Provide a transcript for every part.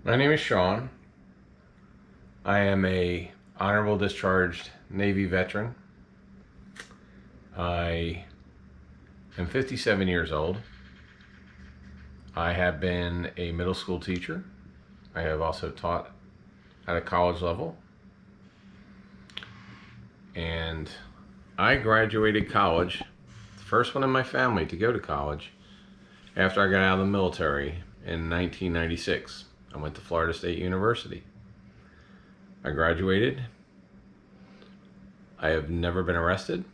My name is Sean. I am a honorable discharged Navy veteran. I am 57 years old. I have been a middle school teacher. I have also taught at a college level. And I graduated college, the first one in my family to go to college, after I got out of the military in 1996. I went to Florida State University. I graduated. I have never been arrested.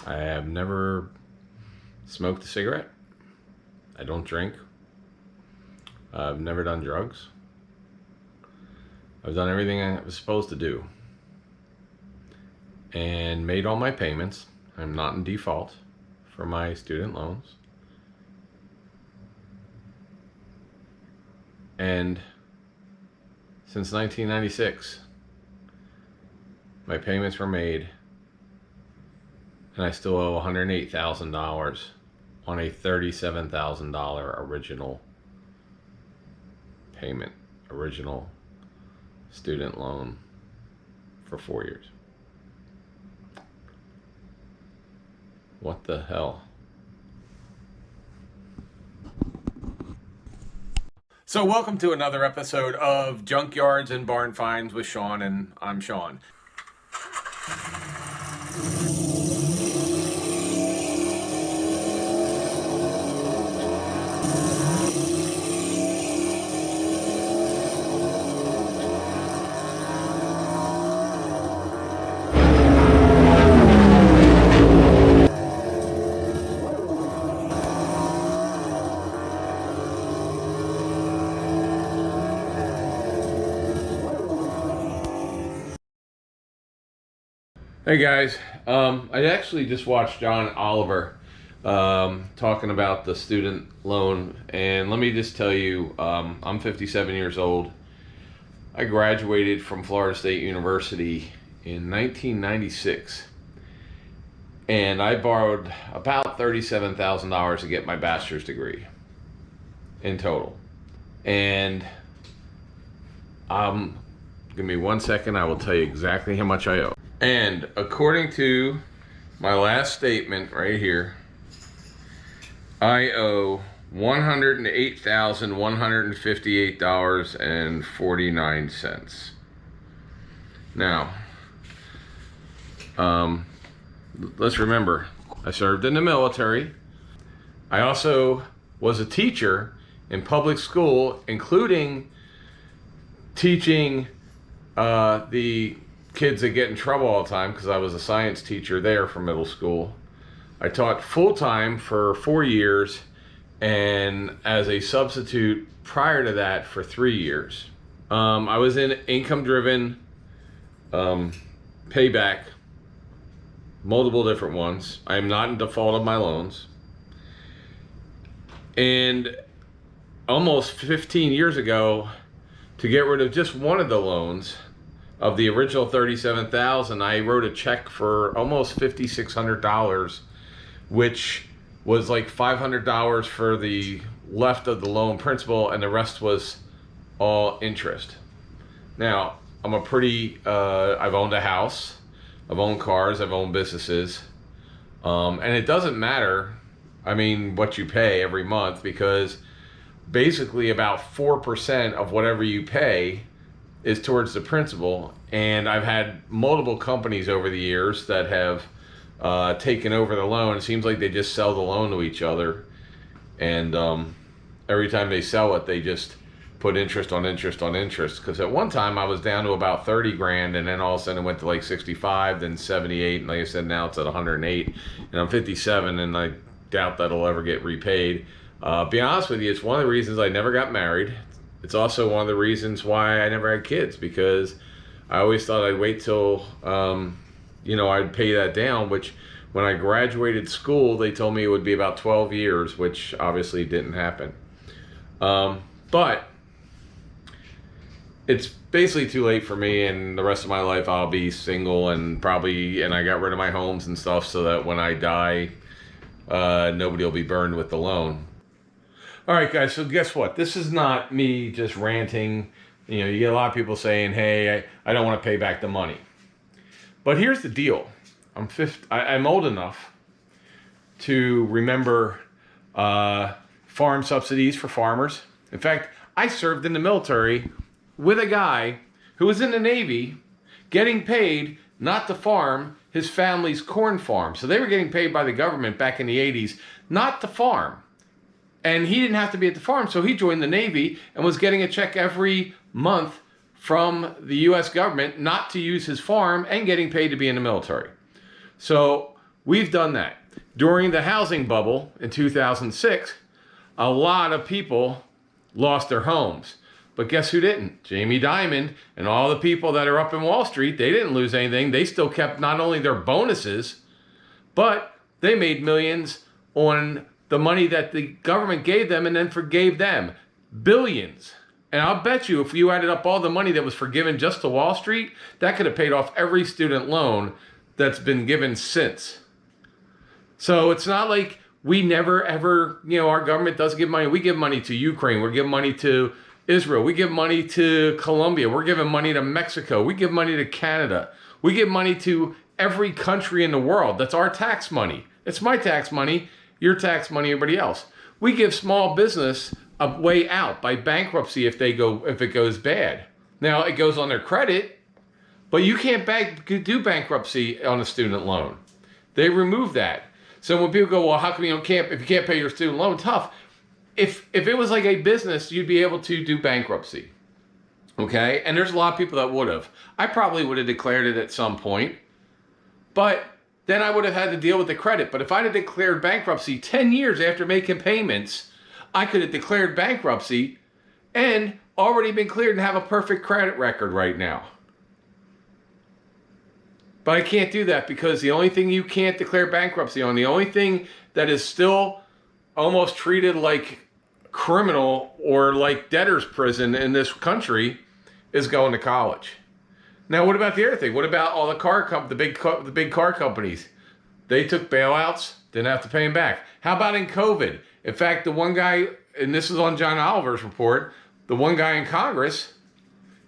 I have never smoked a cigarette. I don't drink. I've never done drugs. I've done everything I was supposed to do and made all my payments. I'm not in default for my student loans. And since 1996, my payments were made, and I still owe $108,000 on a $37,000 original payment, original student loan for 4 years. What the hell? So welcome to another episode of Junkyards and Barn Finds with Sean, and I'm Sean. Hey guys, I actually just watched John Oliver talking about the student loan, and let me just tell you, I'm 57 years old. I graduated from Florida State University in 1996, and I borrowed about $37,000 to get my bachelor's degree in total. And give me 1 second, I will tell you exactly how much I owe. And according to my last statement right here, I owe $108,158.49. Now, let's remember, I served in the military. I also was a teacher in public school, including teaching the kids that get in trouble all the time, because I was a science teacher there for middle school. I taught full-time for 4 years, and as a substitute prior to that for 3 years. I was in income-driven payback, multiple different ones. I am not in default of my loans. And almost 15 years ago, to get rid of just one of the loans, of the original $37,000, I wrote a check for almost $5,600, which was like $500 for the left of the loan principal, and the rest was all interest. Now, I'm a pretty, I've owned a house, I've owned cars, I've owned businesses, and it doesn't matter, I mean, what you pay every month, because basically about 4% of whatever you pay is towards the principal. And I've had multiple companies over the years that have taken over the loan. It seems like they just sell the loan to each other, and every time they sell it, they just put interest on interest on interest. Because at one time I was down to about 30 grand, and then all of a sudden it went to like 65, then 78, and like I said, now it's at 108, and I'm 57, and I doubt that'll ever get repaid. Be honest with you, it's one of the reasons I never got married. It's also one of the reasons why I never had kids, because I always thought I'd wait till, I'd pay that down, which when I graduated school, they told me it would be about 12 years, which obviously didn't happen. But it's basically too late for me, and the rest of my life I'll be single, and I got rid of my homes and stuff so that when I die, nobody will be burned with the loan. All right, guys, so guess what? This is not me just ranting. You know, you get a lot of people saying, hey, I don't want to pay back the money. But here's the deal. I'm old enough to remember farm subsidies for farmers. In fact, I served in the military with a guy who was in the Navy getting paid not to farm his family's corn farm. So they were getting paid by the government back in the 80s not to farm. And he didn't have to be at the farm, so he joined the Navy and was getting a check every month from the U.S. government not to use his farm and getting paid to be in the military. So we've done that. During the housing bubble in 2006, a lot of people lost their homes. But guess who didn't? Jamie Dimon and all the people that are up in Wall Street, they didn't lose anything. They still kept not only their bonuses, but they made millions on the money that the government gave them and then forgave them. Billions. And I'll bet you if you added up all the money that was forgiven just to Wall Street, that could have paid off every student loan that's been given since. So it's not like we never ever, our government does give money. We give money to Ukraine. We're giving money to Israel. We give money to Colombia. We're giving money to Mexico. We give money to Canada. We give money to every country in the world. That's our tax money. It's my tax money, your tax money, everybody else. We give small business a way out by bankruptcy if it goes bad. Now it goes on their credit, but you can't do bankruptcy on a student loan. They remove that. So when people go, well, how come if you can't pay your student loan? Tough. If it was like a business, you'd be able to do bankruptcy. Okay? And there's a lot of people that would have. I probably would have declared it at some point, but then I would have had to deal with the credit. But if I'd have declared bankruptcy 10 years after making payments, I could have declared bankruptcy and already been cleared and have a perfect credit record right now. But I can't do that because the only thing you can't declare bankruptcy on, the only thing that is still almost treated like criminal or like debtor's prison in this country is going to college. Now, what about the other thing? What about all the big car companies? They took bailouts, didn't have to pay them back. How about in COVID? In fact, the one guy, and this is on John Oliver's report, the one guy in Congress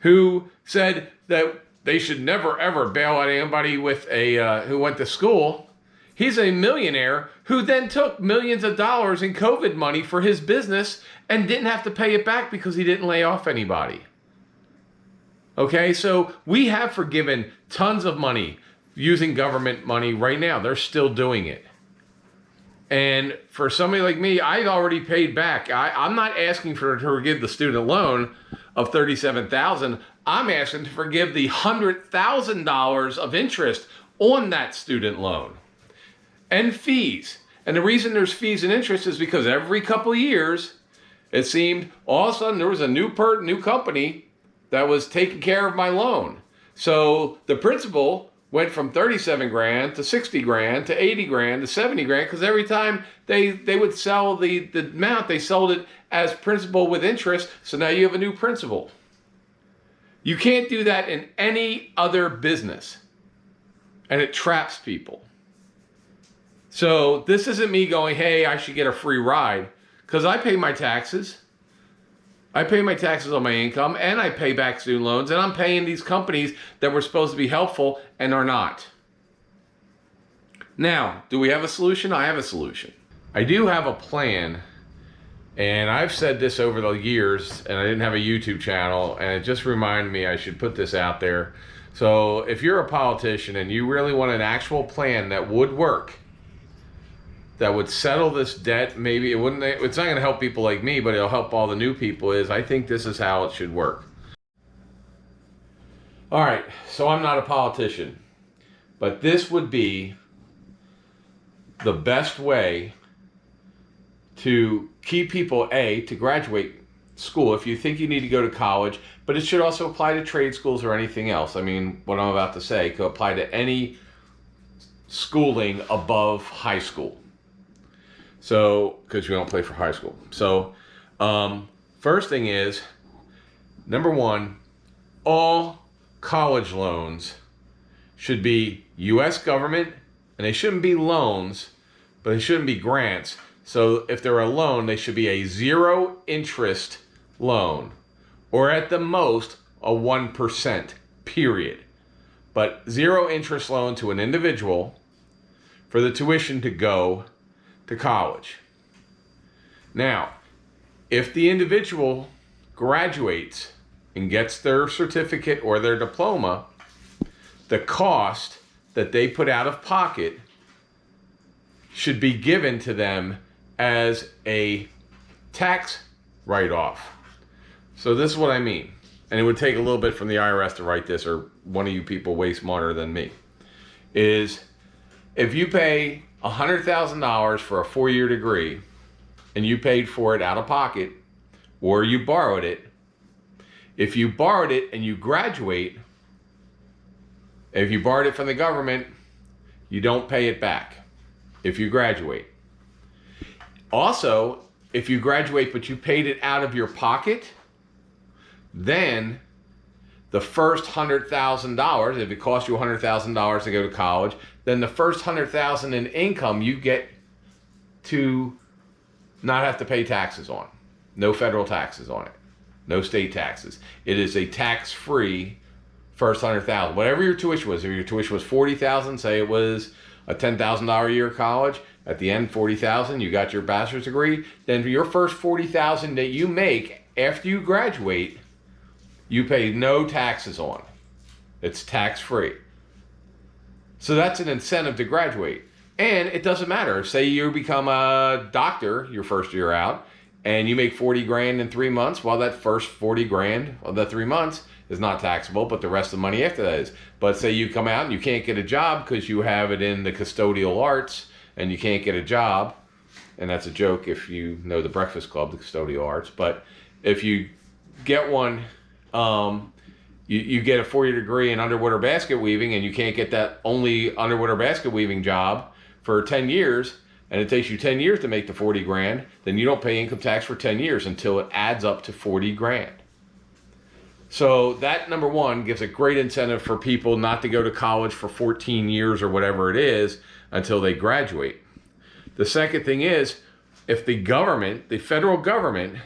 who said that they should never ever bail out anybody with who went to school. He's a millionaire who then took millions of dollars in COVID money for his business and didn't have to pay it back because he didn't lay off anybody. Okay, so we have forgiven tons of money using government money right now. They're still doing it. And for somebody like me, I've already paid back. I'm not asking to forgive the student loan of $37,000. I'm asking to forgive the $100,000 of interest on that student loan and fees. And the reason there's fees and interest is because every couple of years, it seemed all of a sudden there was a new company that was taking care of my loan. So the principal went from 37 grand to 60 grand to 80 grand to 70 grand because every time they would sell the amount, they sold it as principal with interest. So now you have a new principal. You can't do that in any other business. And it traps people. So this isn't me going, hey, I should get a free ride. Because I pay my taxes. I pay my taxes on my income, and I pay back student loans, and I'm paying these companies that were supposed to be helpful and are not. Now, do we have a solution? I have a solution. I do have a plan, and I've said this over the years, and I didn't have a YouTube channel, and it just reminded me I should put this out there. So if you're a politician and you really want an actual plan that would work, that would settle this debt, maybe it's not going to help people like me, but it'll help all the new people, I think this is how it should work. All right, so I'm not a politician, but this would be the best way to keep people, to graduate school if you think you need to go to college, but it should also apply to trade schools or anything else. I mean, what I'm about to say could apply to any schooling above high school. So, because we don't play for high school. So, first thing is, number one, all college loans should be U.S. government, and they shouldn't be loans, but they shouldn't be grants. So if they're a loan, they should be a 0 interest loan, or at the most a 1%, period. But 0 interest loan to an individual for the tuition to go to college. Now, if the individual graduates and gets their certificate or their diploma, the cost that they put out of pocket should be given to them as a tax write-off. So this is what I mean. And it would take a little bit from the IRS to write this, or one of you people way smarter than me. Is if you pay $100,000 for a 4-year degree and you paid for it out of pocket, or you borrowed it, if you borrowed it and you graduate, if you borrowed it from the government, you don't pay it back if you graduate. Also, if you graduate but you paid it out of your pocket, then the first $100,000, if it cost you $100,000 to go to college, then the first $100,000 in income you get to not have to pay taxes on. No federal taxes on it. No state taxes. It is a tax-free first $100,000. Whatever your tuition was, if your tuition was $40,000, say it was a $10,000 a year college, at the end $40,000, you got your bachelor's degree, then for your first $40,000 that you make after you graduate, you pay no taxes on. It's tax-free. So that's an incentive to graduate. And it doesn't matter. Say you become a doctor your first year out, and you make 40 grand in 3 months. Well, that first 40 grand of the 3 months is not taxable, but the rest of the money after that is. But say you come out and you can't get a job because you have it in the custodial arts and you can't get a job. And that's a joke if you know the Breakfast Club, the custodial arts. But if you get one, you get a 4-year degree in underwater basket weaving and you can't get that only underwater basket weaving job for 10 years, and it takes you 10 years to make the 40 grand, then you don't pay income tax for 10 years until it adds up to 40 grand. So that, number one, gives a great incentive for people not to go to college for 14 years or whatever it is until they graduate. The second thing is, if the government, the federal government,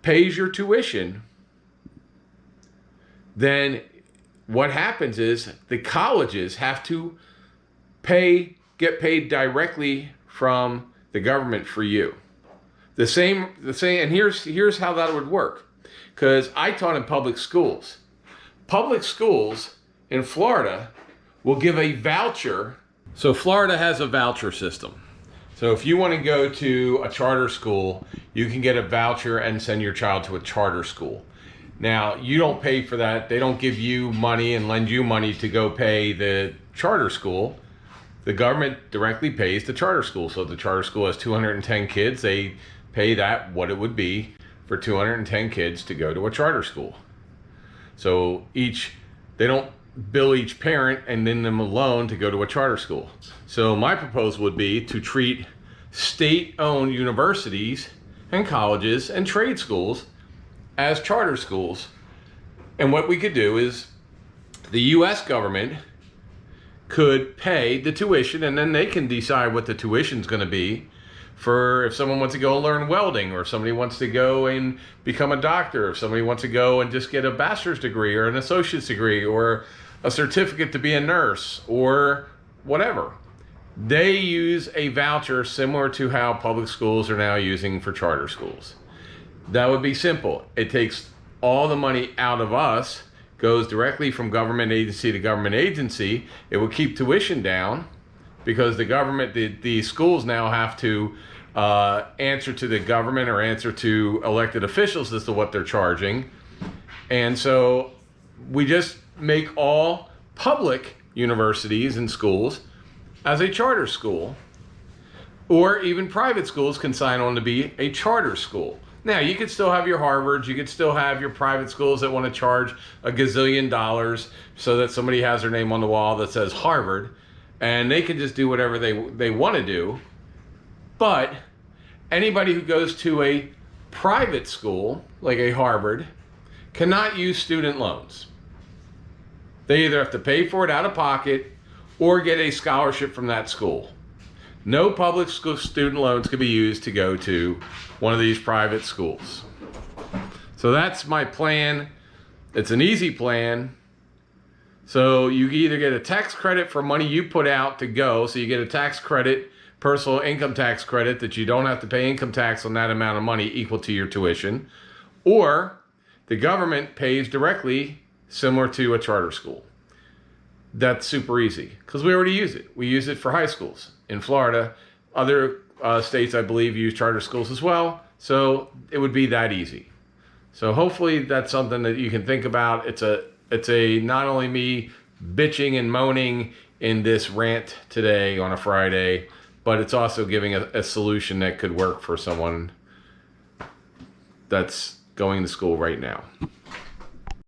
pays your tuition, then what happens is the colleges have to get paid directly from the government for you. The same, and here's how that would work. Because I taught in public schools. Public schools in Florida will give a voucher. So Florida has a voucher system. So if you want to go to a charter school, you can get a voucher and send your child to a charter school. Now, you don't pay for that. They don't give you money and lend you money to go pay the charter school. The government directly pays the charter school. So if the charter school has 210 kids, they pay that what it would be for 210 kids to go to a charter school. So they don't bill each parent and then them a loan to go to a charter school. So my proposal would be to treat state-owned universities and colleges and trade schools as charter schools. And what we could do is the U.S. government could pay the tuition, and then they can decide what the tuition is going to be for if someone wants to go learn welding, or if somebody wants to go and become a doctor, or if somebody wants to go and just get a bachelor's degree or an associate's degree or a certificate to be a nurse or whatever. They use a voucher similar to how public schools are now using for charter schools. That would be simple. It takes all the money out of us, goes directly from government agency to government agency. It will keep tuition down because the government, the schools now have to answer to the government or answer to elected officials as to what they're charging. And so we just make all public universities and schools as a charter school, or even private schools can sign on to be a charter school. Now, you could still have your Harvards, you could still have your private schools that want to charge a gazillion dollars so that somebody has their name on the wall that says Harvard, and they can just do whatever they want to do. But anybody who goes to a private school, like a Harvard, cannot use student loans. They either have to pay for it out of pocket or get a scholarship from that school. No public school student loans could be used to go to one of these private schools. So that's my plan. It's an easy plan. So you either get a tax credit for money you put out to go, so you get a tax credit, personal income tax credit, that you don't have to pay income tax on that amount of money equal to your tuition, or the government pays directly, similar to a charter school. That's super easy because we already use it. We use it for high schools in Florida. Other states, I believe, use charter schools as well. So it would be that easy. So hopefully that's something that you can think about. It's a not only me bitching and moaning in this rant today on a Friday, but it's also giving a solution that could work for someone that's going to school right now.